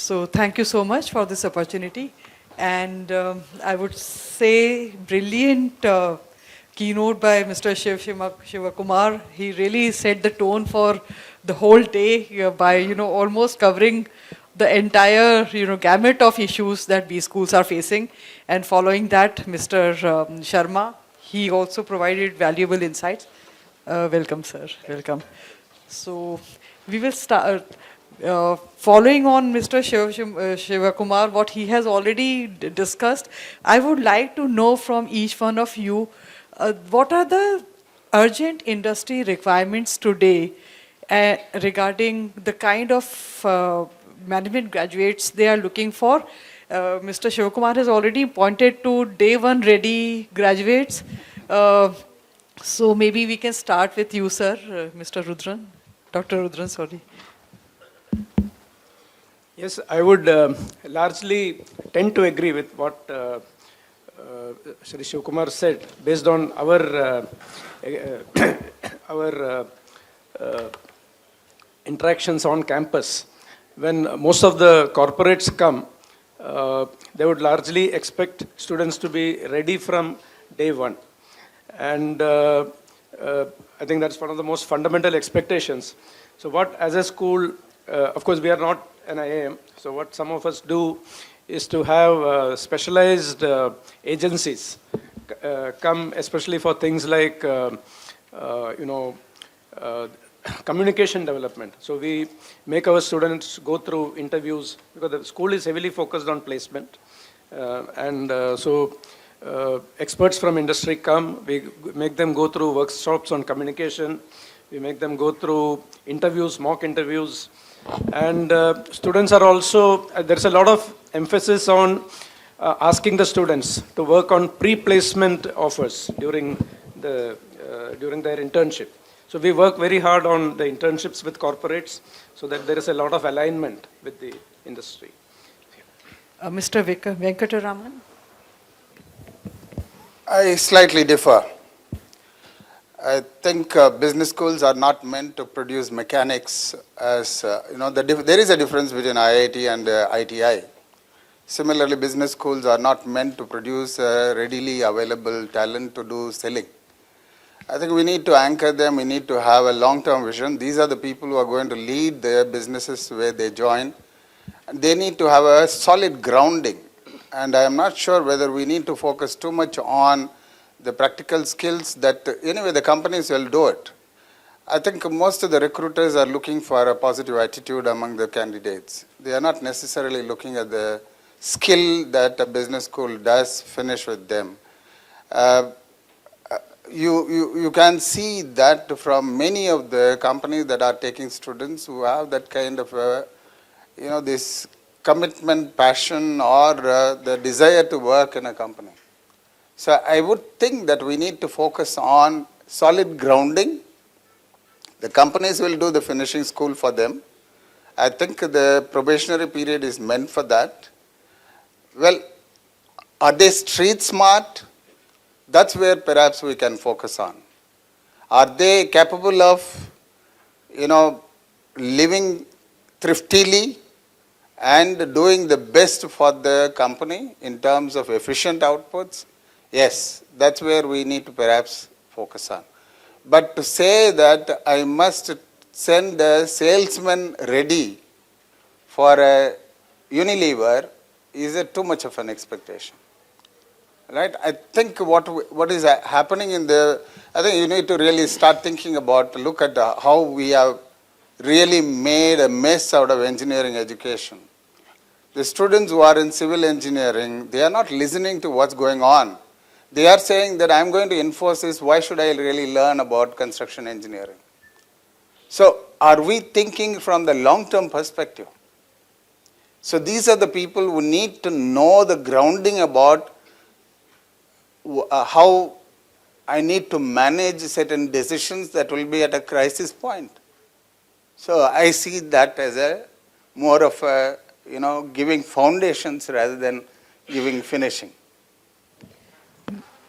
So thank you so much for this opportunity. And I would say brilliant keynote by Mr. Shiva Kumar. He really set the tone for the whole day by, almost covering the entire, gamut of issues that B schools are facing. And following that, Mr. Sharma, he also provided valuable insights. Welcome, sir. Welcome. So we will start. Following on Mr. Shiva Kumar, what he has already discussed, I would like to know from each one of you, what are the urgent industry requirements today regarding the kind of management graduates they are looking for? Mr. Shiva Kumar has already pointed to day one ready graduates. So maybe we can start with you, sir, Mr. Rudran, Dr. Rudran, sorry. Yes, I would largely tend to agree with what Shri Shivkumar said, based on our interactions on campus. When most of the corporates come, they would largely expect students to be ready from day one. And I think that's one of the most fundamental expectations. So what, as a school, of course, we are not an IIM. So what some of us do is to have specialized agencies come, especially for things like, communication development. So we make our students go through interviews because the school is heavily focused on placement. So experts from industry come, we make them go through workshops on communication, we make them go through interviews, mock interviews, and students are also, there's a lot of emphasis on asking the students to work on pre-placement offers during their internship. So we work very hard on the internships with corporates so that there is a lot of alignment with the industry. Mr. Venkatraman? I slightly differ. I think business schools are not meant to produce mechanics as, there is a difference between IIT and ITI. Similarly, business schools are not meant to produce readily available talent to do selling. I think we need to anchor them, we need to have a long-term vision. These are the people who are going to lead their businesses where they join. And they need to have a solid grounding. And I am not sure whether we need to focus too much on the practical skills that, anyway, the companies will do it. I think most of the recruiters are looking for a positive attitude among the candidates. They are not necessarily looking at the skill that a business school does finish with them. You can see that from many of the companies that are taking students who have that kind of, this commitment, passion, or the desire to work in a company. So I would think that we need to focus on solid grounding. The companies will do the finishing school for them. I think the probationary period is meant for that. Well, are they street smart? That's where perhaps we can focus on. Are they capable of, living thriftily and doing the best for the company in terms of efficient outputs? Yes, that's where we need to perhaps focus on. But to say that I must send a salesman ready for a Unilever is too much of an expectation. Right? I think what is happening I think you need to really start thinking about, look at how we have really made a mess out of engineering education. The students who are in civil engineering, they are not listening to what's going on. They are saying that I'm going to Infosys, why should I really learn about construction engineering? So are we thinking from the long-term perspective? So these are the people who need to know the grounding about how I need to manage certain decisions that will be at a crisis point. So I see that as more of a, giving foundations rather than giving finishing.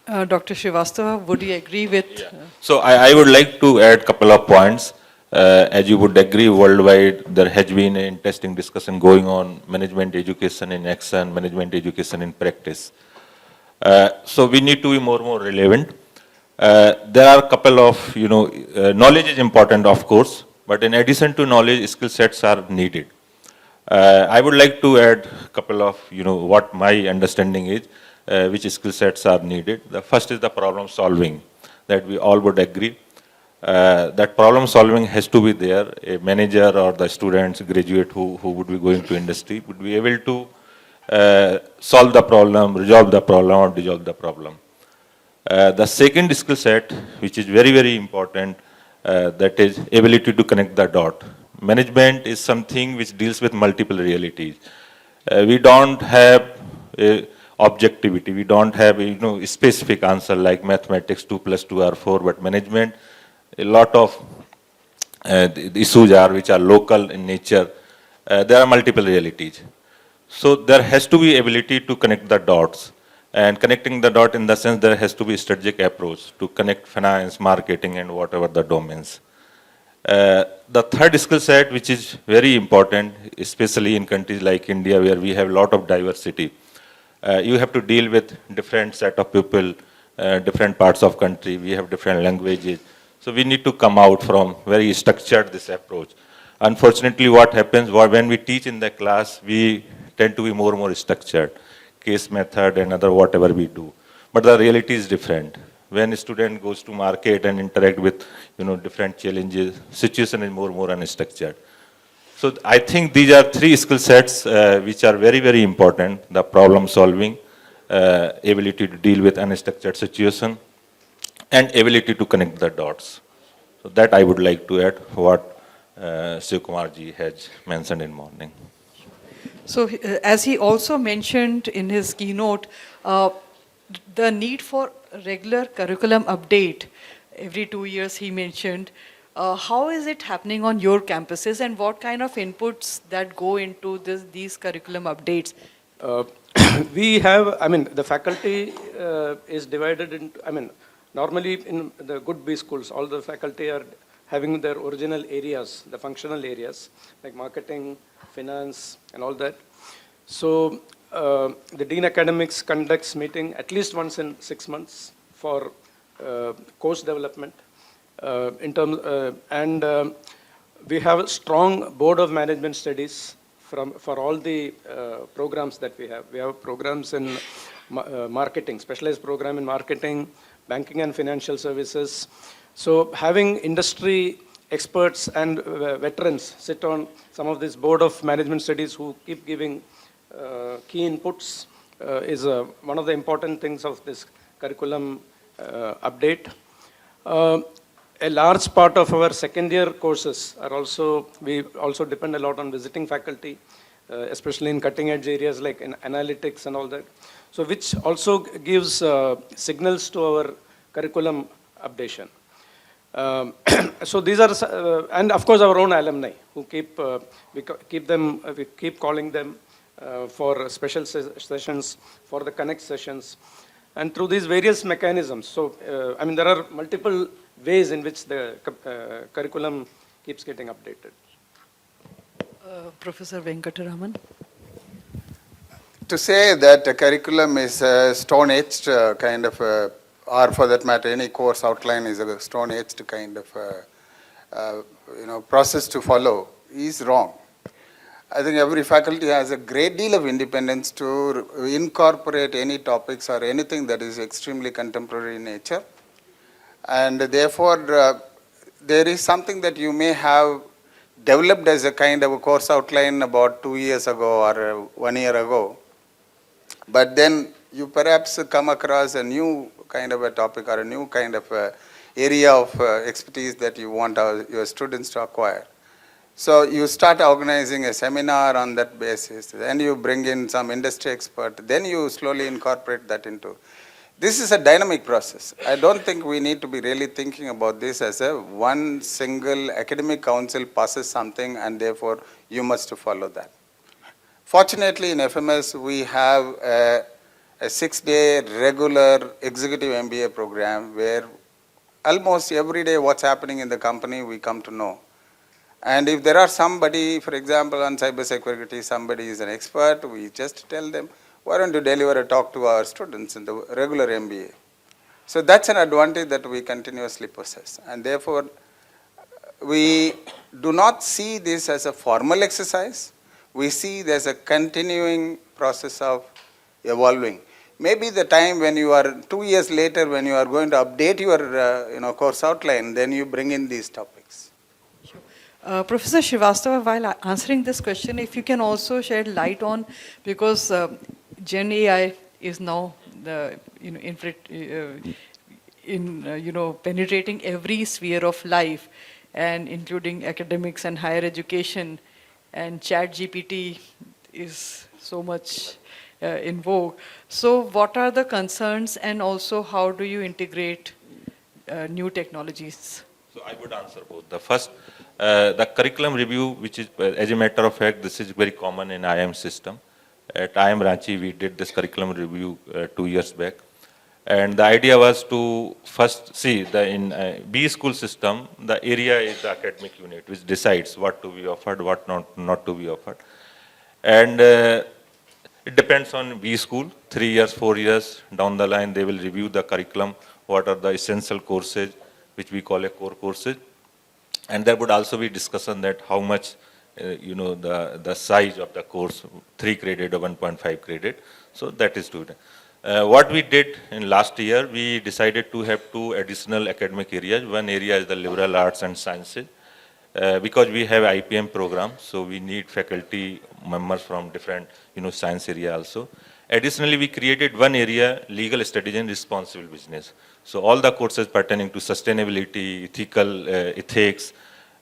Dr. Srivastava, would you agree with? So I would like to add a couple of points. As you would agree, worldwide there has been an interesting discussion going on management education in action, management education in practice. So we need to be more relevant. There are a couple of, knowledge is important, of course, but in addition to knowledge, skill sets are needed. I would like to add a couple of, what my understanding is, which skill sets are needed. The first is the problem solving, that we all would agree. That problem solving has to be there. A manager or the students, graduate who would be going to industry would be able to solve the problem, resolve the problem, or dissolve the problem. The second skill set, which is very important, that is ability to connect the dot. Management is something which deals with multiple realities. We don't have objectivity. We don't have a specific answer like mathematics 2 + 2 are 4, but management, a lot of the issues which are local in nature. There are multiple realities. So there has to be ability to connect the dots. And connecting the dot in the sense there has to be strategic approach to connect finance, marketing, and whatever the domains. The third skill set, which is very important, especially in countries like India, where we have a lot of diversity. You have to deal with different set of people, different parts of country. We have different languages. So we need to come out from very structured this approach. Unfortunately, what happens when we teach in the class, we tend to be more structured, case method and other whatever we do. But the reality is different. When a student goes to market and interact with different challenges, situation is more unstructured. So I think these are three skill sets which are very important. The problem solving, ability to deal with unstructured situation, and ability to connect the dots. So that I would like to add what Kumar ji has mentioned in morning. So as he also mentioned in his keynote, the need for regular curriculum update every 2 years he mentioned. How is it happening on your campuses, and what kind of inputs that go into these curriculum updates? We have, the faculty is divided into, normally in the good B schools, all the faculty are having their original areas, the functional areas, like marketing, finance, and all that. So the Dean Academics conducts meeting at least once in 6 months for course development. We have a strong board of management studies for all the programs that we have. We have programs in marketing, specialized program in marketing, banking and financial services. So having industry experts and veterans sit on some of this board of management studies who keep giving key inputs is one of the important things of this curriculum update. A large part of our second year courses are we also depend a lot on visiting faculty, especially in cutting edge areas like in analytics and all that. So which also gives signals to our curriculum updation. So these are, and of course our own alumni who we keep calling them for special sessions, for the connect sessions, and through these various mechanisms. So, there are multiple ways in which the curriculum keeps getting updated. Professor Venkatraman? To say that a curriculum is a stone-etched kind of, or for that matter, any course outline is a stone-etched kind of, process to follow is wrong. I think every faculty has a great deal of independence to incorporate any topics or anything that is extremely contemporary in nature. And therefore, there is something that you may have developed as a kind of a course outline about 2 years ago or 1 year ago. But then you perhaps come across a new kind of a topic or a new kind of area of expertise that you want your students to acquire. So you start organizing a seminar on that basis, then you bring in some industry expert, then you slowly incorporate that into. This is a dynamic process. I don't think we need to be really thinking about this as a one single academic council passes something and therefore you must follow that. Fortunately in FMS we have a 6-day regular executive MBA program where almost every day what's happening in the company we come to know. And if there are somebody, for example, on cyber security, somebody is an expert, we just tell them, why don't you deliver a talk to our students in the regular MBA? So that's an advantage that we continuously possess. And therefore, we do not see this as a formal exercise. We see it as a continuing process of evolving. Maybe the time when you are 2 years later, when you are going to update your course outline, then you bring in these topics. Professor Srivastava, while answering this question, if you can also shed light on, because Gen AI is now penetrating every sphere of life, and including academics and higher education, and ChatGPT is so much in vogue. So what are the concerns, and also how do you integrate new technologies? So I would answer both. The first, the curriculum review, which is, as a matter of fact, this is very common in IIM system. At IIM Ranchi, we did this curriculum review 2 years back. And the idea was to first see, in B school system, the area is the academic unit, which decides what to be offered, what not to be offered. And it depends on B school, 3 years, 4 years down the line, they will review the curriculum, what are the essential courses, which we call a core courses. And there would also be discussion that how much, the size of the course, 3 credit or 1.5 credit. So that is to it. What we did in last year, we decided to have 2 additional academic areas. One area is the liberal arts and sciences, because we have IPM program, so we need faculty members from different, science area also. Additionally, we created one area, legal studies and responsible business. So all the courses pertaining to sustainability, ethics.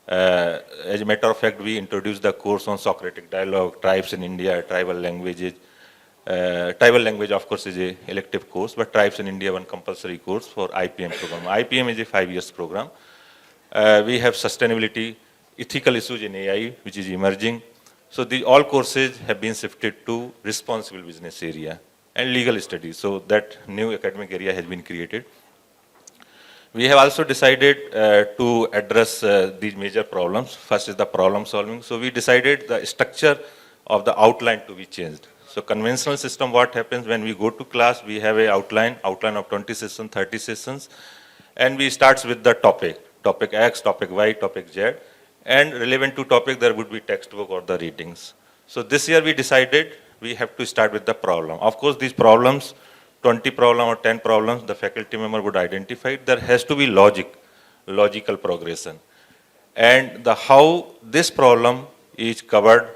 As a matter of fact, we introduced the course on Socratic dialogue, tribes in India, tribal languages. Tribal language, of course, is a elective course, but tribes in India, one compulsory course for IPM program. IPM is a 5 years program. We have sustainability, ethical issues in AI, which is emerging. So all courses have been shifted to responsible business area and legal studies. So that new academic area has been created. We have also decided to address these major problems. First is the problem solving. So we decided the structure of the outline to be changed. So conventional system, what happens when we go to class, we have a outline of 20 sessions, 30 sessions, and we start with the topic X, topic Y, topic Z, and relevant to topic, there would be textbook or the readings. So this year we decided we have to start with the problem. Of course, these problems, 20 problems or 10 problems, the faculty member would identify. There has to be logical progression. And how this problem is covered,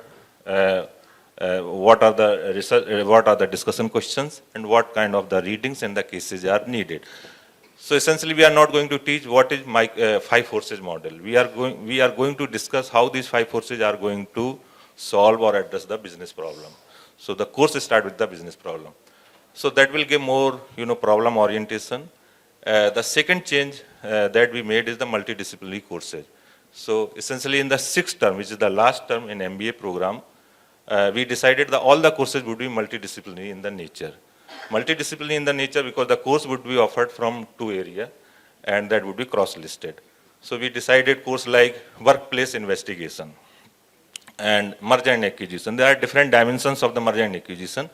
what are the research, what are the discussion questions, and what kind of the readings and the cases are needed. So essentially, we are not going to teach what is my 5 forces model. We are going to discuss how these 5 forces are going to solve or address the business problem. So the course start with the business problem. So that will give more, problem orientation. The second change that we made is the multidisciplinary courses. So essentially, in the 6th term, which is the last term in MBA program, we decided that all the courses would be multidisciplinary in the nature. Multidisciplinary in the nature because the course would be offered from 2 areas, and that would be cross-listed. So we decided course like workplace investigation and merger and acquisition. There are different dimensions of the merger and acquisition.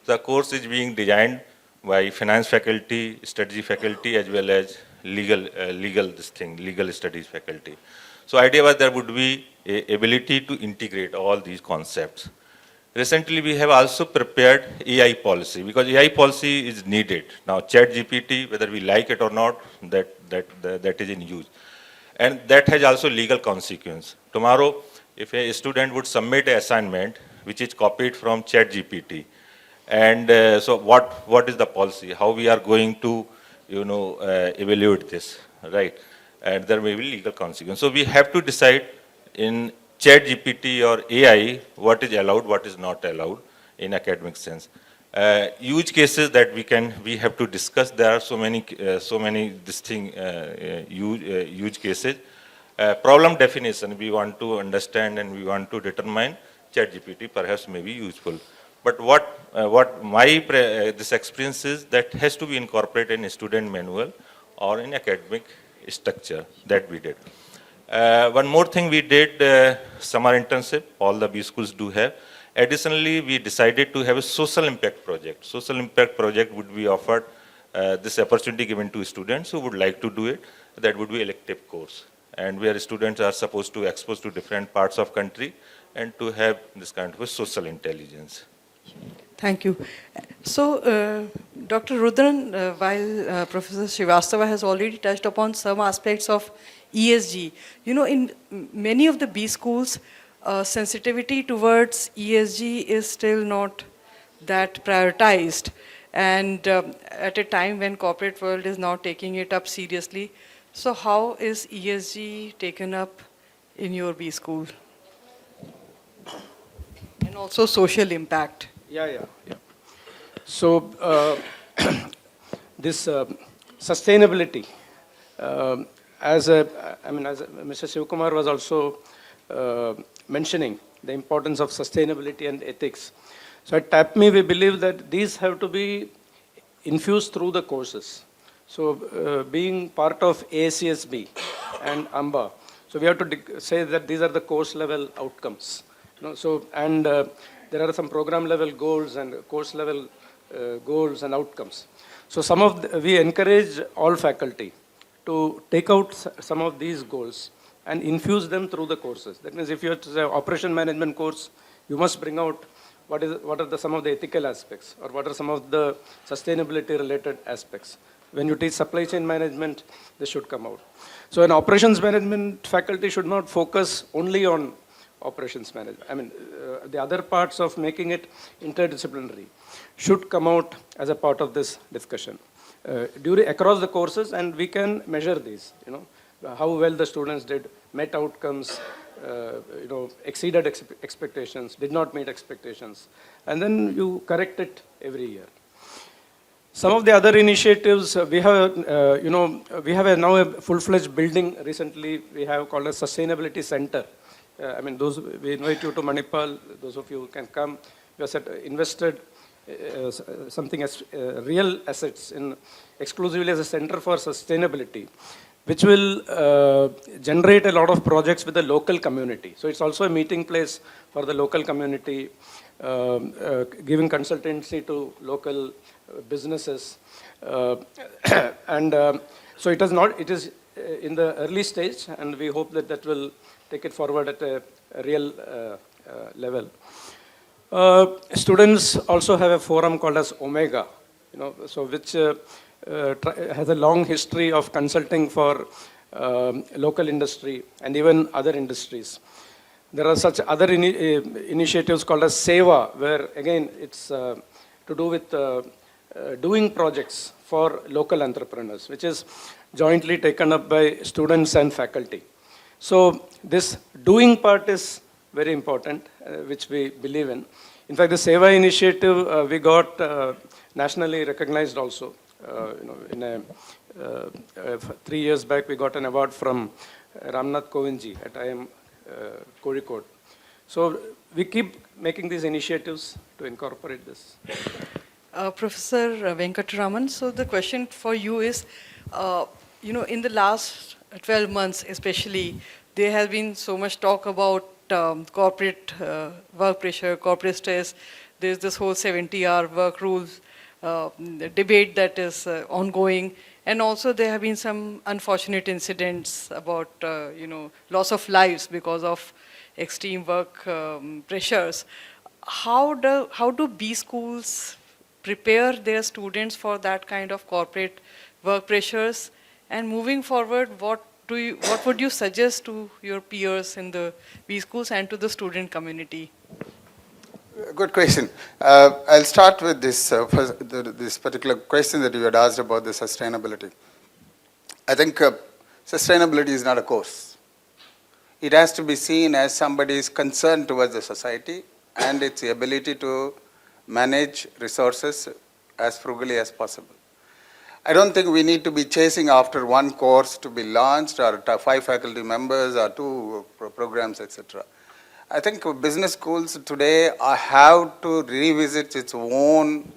The course is being designed by finance faculty, strategy faculty, as well as legal studies faculty. So idea was there would be a ability to integrate all these concepts. Recently, we have also prepared AI policy because AI policy is needed. Now, ChatGPT, whether we like it or not, that is in use. And that has also legal consequence. Tomorrow, if a student would submit an assignment, which is copied from ChatGPT, and so what is the policy? How we are going to, evaluate this, right? And there may be legal consequence. So we have to decide in ChatGPT or AI, what is allowed, what is not allowed in academic sense. Huge cases that we have to discuss. There are so many huge cases. Problem definition, we want to understand and we want to determine. ChatGPT perhaps may be useful. But what my this experience is that has to be incorporated in a student manual or in academic structure that we did. One more thing we did, summer internship, all the B schools do have. Additionally, we decided to have a social impact project. Social impact project would be offered this opportunity given to students who would like to do it. That would be elective course, and where students are supposed to expose to different parts of country and to have this kind of a social intelligence. Thank you. So, Dr. Rudran, while Professor Srivastava has already touched upon some aspects of ESG, you know, in many of the B schools, sensitivity towards ESG is still not that prioritized. And at a time when corporate world is now taking it up seriously, so how is ESG taken up in your B school? And also social impact. Yeah. So, this sustainability, as Mr. Shivakumar was also mentioning the importance of sustainability and ethics. So at TAPME, we believe that these have to be infused through the courses. So being part of ACSB and AMBA, so we have to say that these are the course level outcomes. You know, so, and there are some program level goals and course level goals and outcomes. So we encourage all faculty to take out some of these goals and infuse them through the courses. That means if you have to say operation management course, you must bring out what are some of the ethical aspects, or what are some of the sustainability related aspects. When you teach supply chain management, this should come out. So an operations management faculty should not focus only on operations management. The other parts of making it interdisciplinary should come out as a part of this discussion across the courses, and we can measure these. You know, how well the students did, met outcomes, exceeded expectations, did not meet expectations, and then you correct it every year. Some of the other initiatives we have, now a full-fledged building recently we have called a sustainability center. We invite you to Manipal, those of you who can come. We have invested something as real assets in exclusively as a center for sustainability, which will generate a lot of projects with the local community. So it's also a meeting place for the local community, giving consultancy to local businesses. So it is in the early stage, and we hope that will take it forward at a real level. Students also have a forum called as Omega, which has a long history of consulting for local industry and even other industries. There are such other initiatives called as Seva, where again it's to do with doing projects for local entrepreneurs, which is jointly taken up by students and faculty. So this doing part is very important, which we believe in. In fact, the Seva initiative we got nationally recognized also. 3 years back, we got an award from Raghunath Kovindji at IIM Kozhikode. So we keep making these initiatives to incorporate this. Professor Venkatraman, so the question for you is, in the last 12 months especially, there has been so much talk about corporate work pressure, corporate stress. There's this whole 70-hour work rules debate that is ongoing. And also there have been some unfortunate incidents about, loss of lives because of extreme work pressures. How do B schools prepare their students for that kind of corporate work pressures? And moving forward, what would you suggest to your peers in the B schools and to the student community? Good question. I'll start with this this particular question that you had asked about the sustainability. I think sustainability is not a course. It has to be seen as somebody's concern towards the society and its ability to manage resources as frugally as possible. I don't think we need to be chasing after one course to be launched, or 5 faculty members, or 2 programs, etc. I think business schools today have to revisit its own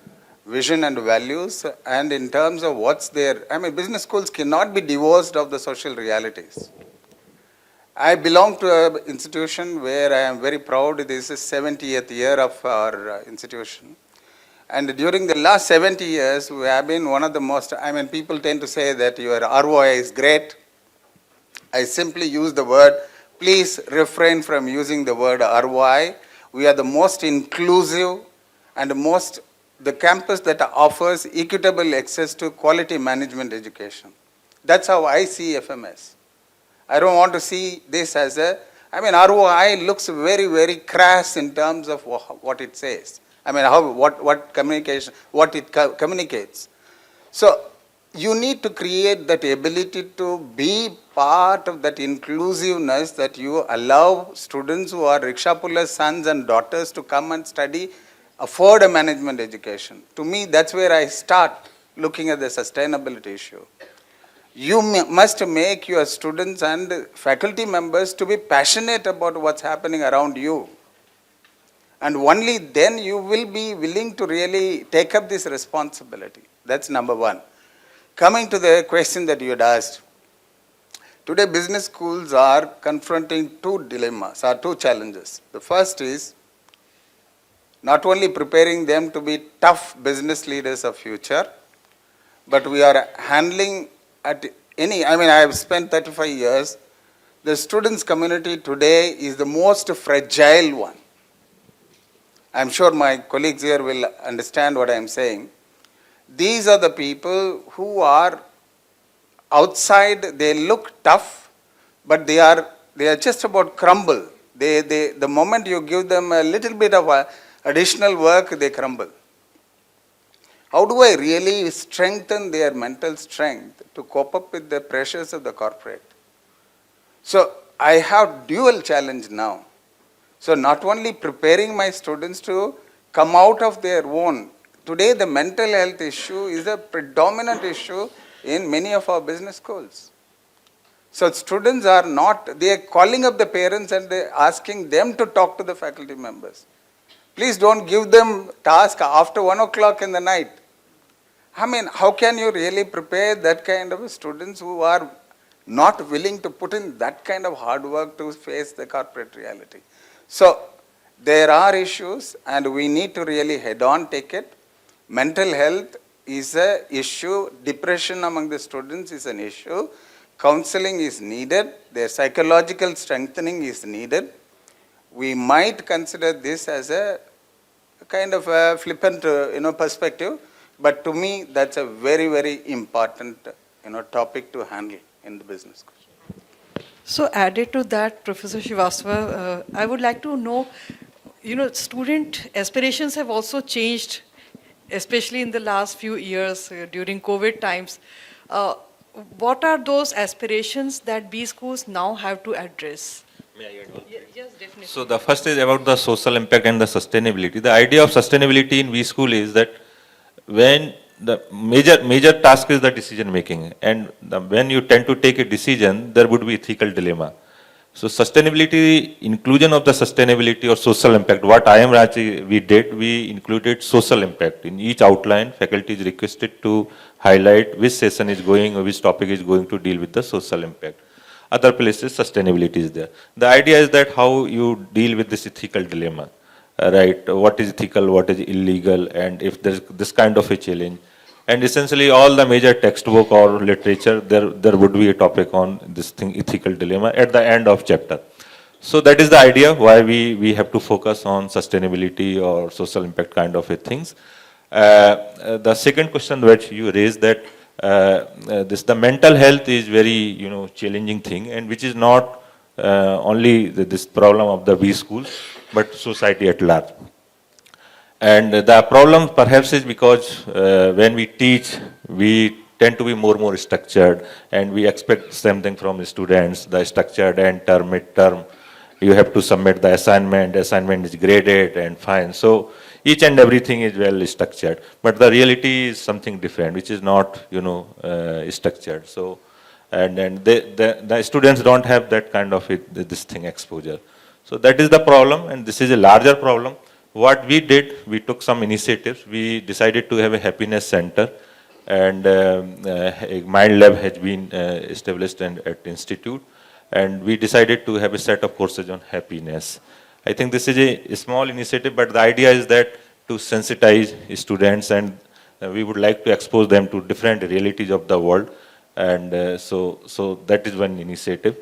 vision and values, and in terms of what's there. Business schools cannot be divorced of the social realities. I belong to an institution where I am very proud. This is 70th year of our institution. And during the last 70 years, we have been one of the most, people tend to say that your ROI is great. I simply use the word, please refrain from using the word ROI. We are the most inclusive and the campus that offers equitable access to quality management education. That's how I see FMS. I don't want to see this as ROI looks very, very crass in terms of what it says. What it communicates. So you need to create that ability to be part of that inclusiveness, that you allow students who are rickshaw pullers' sons and daughters to come and study, afford a management education. To me, that's where I start looking at the sustainability issue. You must make your students and faculty members to be passionate about what's happening around you. And only then you will be willing to really take up this responsibility. That's number one. Coming to the question that you had asked, today business schools are confronting two dilemmas or two challenges. The first is not only preparing them to be tough business leaders of future, but we are handling at I have spent 35 years. The students community today is the most fragile one. I'm sure my colleagues here will understand what I'm saying. These are the people who are outside, they look tough, but they are just about crumble. The moment you give them a little bit of additional work, they crumble. How do I really strengthen their mental strength to cope up with the pressures of the corporate? So I have dual challenge now. So not only preparing my students to come out of their own. Today the mental health issue is a predominant issue in many of our business schools. So students are not, they are calling up the parents and they are asking them to talk to the faculty members. Please don't give them task after 1 o'clock in the night. How can you really prepare that kind of students who are not willing to put in that kind of hard work to face the corporate reality? So there are issues and we need to really head on take it. Mental health is an issue. Depression among the students is an issue. Counseling is needed. Their psychological strengthening is needed. We might consider this as a kind of a flippant perspective. But to me, that's a very, very important topic to handle in the business school. So added to that, Professor Srivastava, I would like to know, student aspirations have also changed, especially in the last few years during COVID times. What are those aspirations that B schools now have to address? May I add one? Yes, definitely. So the first is about the social impact and the sustainability. The idea of sustainability in V school is that when the major task is the decision making, and when you tend to take a decision, there would be ethical dilemma. So sustainability, inclusion of the sustainability or social impact. What I am Ranchi we did, we included social impact in each outline. Faculty is requested to highlight which session is going or which topic is going to deal with the social impact. Other places sustainability is there. The idea is that how you deal with this ethical dilemma. Right, what is ethical, what is illegal, and if there's this kind of a challenge. And essentially all the major textbook or literature, there would be a topic on this thing, ethical dilemma, at the end of chapter. So that is the idea why we have to focus on sustainability or social impact kind of a things. The second question that you raised, that the mental health is very challenging thing, and which is not only this problem of the B schools, but society at large. And the problem perhaps is because when we teach, we tend to be more structured, and we expect something from the students, the structured end term, mid-term. You have to submit the assignment is graded and fine. So each and everything is well structured, but the reality is something different, which is not structured. So and the students don't have that kind of this thing exposure. So that is the problem, and this is a larger problem. What we did, we took some initiatives. We decided to have a happiness center, and a mind lab has been established at institute. and we decided to have a set of courses on happiness. I think this is a small initiative, but the idea is that to sensitize students, and we would like to expose them to different realities of the world, and so that is one initiative.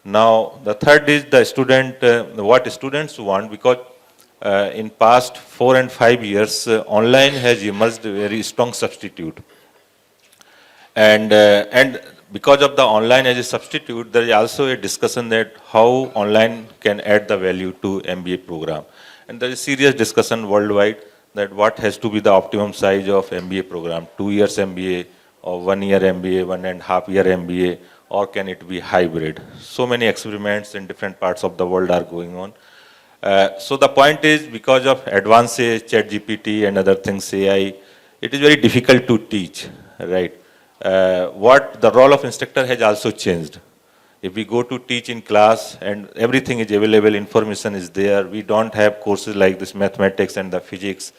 Now the third is the student, what students want, because in past 4 and 5 years, online has emerged a very strong substitute. And because of the online as a substitute, there is also a discussion that how online can add the value to MBA program. And there is serious discussion worldwide that what has to be the optimum size of MBA program, 2 years MBA or 1 year MBA, 1.5 year MBA, or can it be hybrid? So many experiments in different parts of the world are going on. So the point is, because of advances, ChatGPT and other things, AI, it is very difficult to teach, right? What the role of instructor has also changed. If we go to teach in class and everything is available, information is there, we don't have courses like this mathematics and the physics.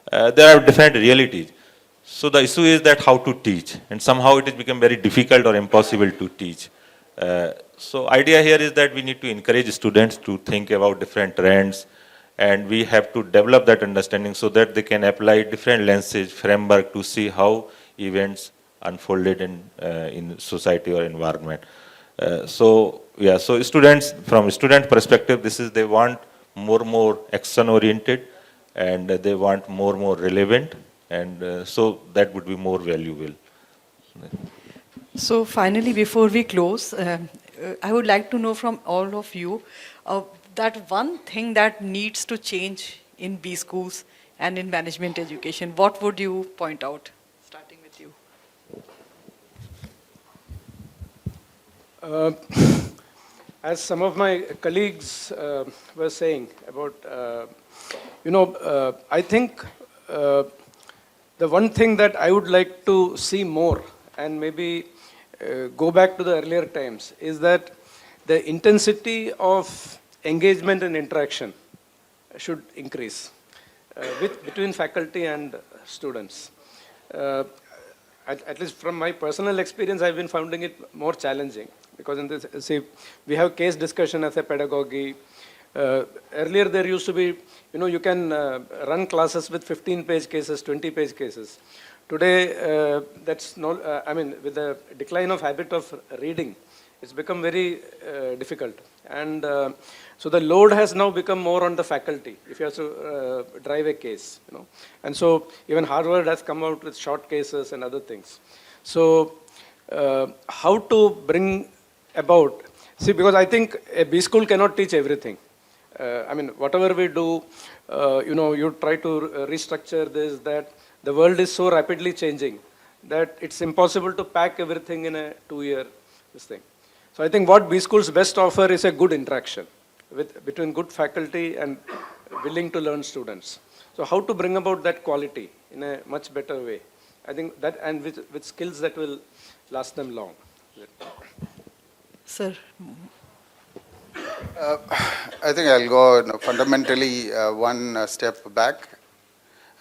There are different realities. So the issue is that how to teach, and somehow it has become very difficult or impossible to teach. So idea here is that we need to encourage students to think about different trends, and we have to develop that understanding so that they can apply different lenses, framework to see how events unfolded in society or environment. So students, from student perspective, this is, they want more action oriented, and they want more relevant, and so that would be more valuable. So finally, before we close, I would like to know from all of you that one thing that needs to change in B schools and in management education. What would you point out, starting with you? As some of my colleagues were saying about, I think the one thing that I would like to see more, and maybe go back to the earlier times, is that the intensity of engagement and interaction should increase between faculty and students. At least from my personal experience, I've been finding it more challenging, because in this, see, we have case discussion as a pedagogy. Earlier there used to be, you can run classes with 15-page cases, 20-page cases. Today, that's not, with the decline of habit of reading, it's become very difficult. And so the load has now become more on the faculty, if you have to drive a case, And so even Harvard has come out with short cases and other things. So how to bring about, see, because I think a B school cannot teach everything. Whatever we do, you try to restructure this, that. The world is so rapidly changing that it's impossible to pack everything in a 2-year this thing. So I think what B schools best offer is a good interaction between good faculty and willing to learn students. So how to bring about that quality in a much better way? I think that, and with skills that will last them long. Sir. I think I'll go fundamentally one step back.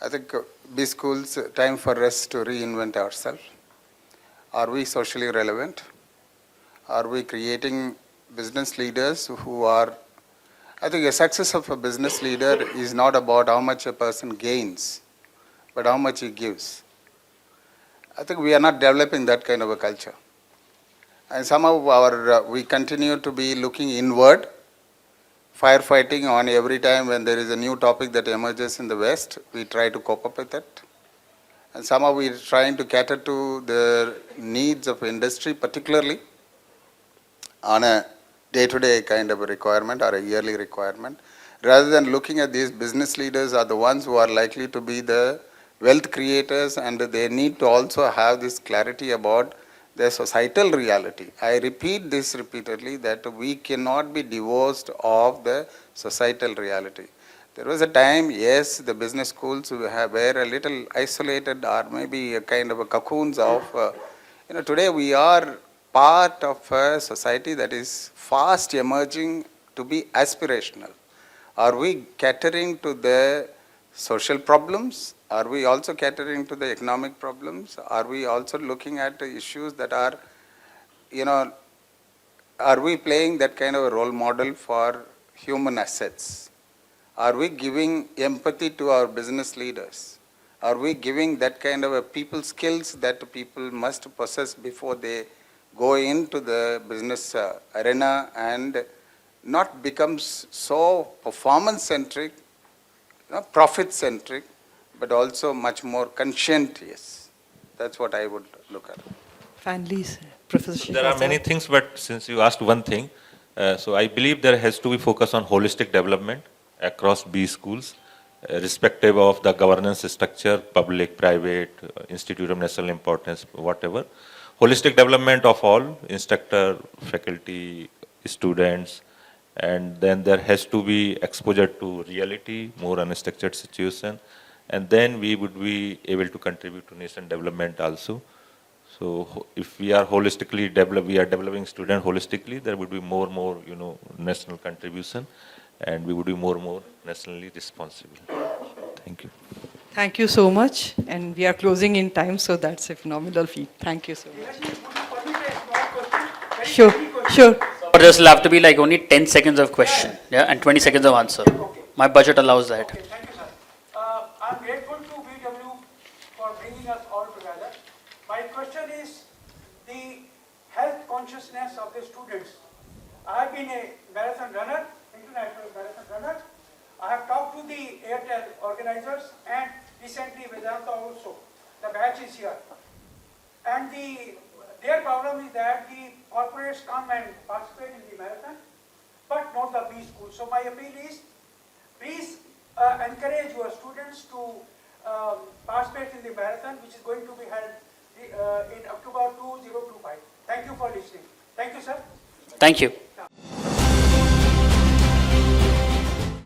I think B schools, time for us to reinvent ourselves. Are we socially relevant? Are we creating business leaders who are, I think a success of a business leader is not about how much a person gains, but how much he gives. I think we are not developing that kind of a culture. And somehow we continue to be looking inward, firefighting on every time when there is a new topic that emerges in the West, we try to cope up with it. And somehow we are trying to cater to the needs of industry, particularly on a day-to-day kind of a requirement or a yearly requirement, rather than looking at these business leaders are the ones who are likely to be the wealth creators, and they need to also have this clarity about the societal reality. I repeat this repeatedly, that we cannot be divorced of the societal reality. There was a time, yes, the business schools were a little isolated, or maybe a kind of a cocoons of, today we are part of a society that is fast emerging to be aspirational. Are we catering to the social problems? Are we also catering to the economic problems? Are we also looking at the issues that are, are we playing that kind of a role model for human assets? Are we giving empathy to our business leaders? Are we giving that kind of a people skills that people must possess before they go into the business arena and not becomes so performance centric, profit centric, but also much more conscientious? That's what I would look at. Finally, Professor There are Srivastava. many things, but since you asked one thing, so I believe there has to be focus on holistic development across B schools, irrespective of the governance structure, public, private, institute of national importance, whatever. Holistic development of all, instructor, faculty, students, and then there has to be exposure to reality, more unstructured situation, and then we would be able to contribute to nation development also. So if we are holistically developing students holistically, there would be more, national contribution, and we would be more nationally responsible. Thank you. Thank you so much. And we are closing in time, so that's a phenomenal feat. Thank you so much. Sure, sure. Or this will have to be like only 10 seconds of question, yeah, and 20 seconds of answer. My budget allows that. Okay, thank you, sir. I'm grateful to BW for bringing us all together. My question is the health consciousness of the students. I have been a marathon runner, international marathon runner. I have talked to the Airtel organizers and recently Vedanta also. The batch is here. And their problem is that the corporates come and participate in the marathon, but not the B school. So my appeal is, please encourage your students to participate in the marathon, which is going to be held in October 2025. Thank you for listening. Thank you, sir. Thank you.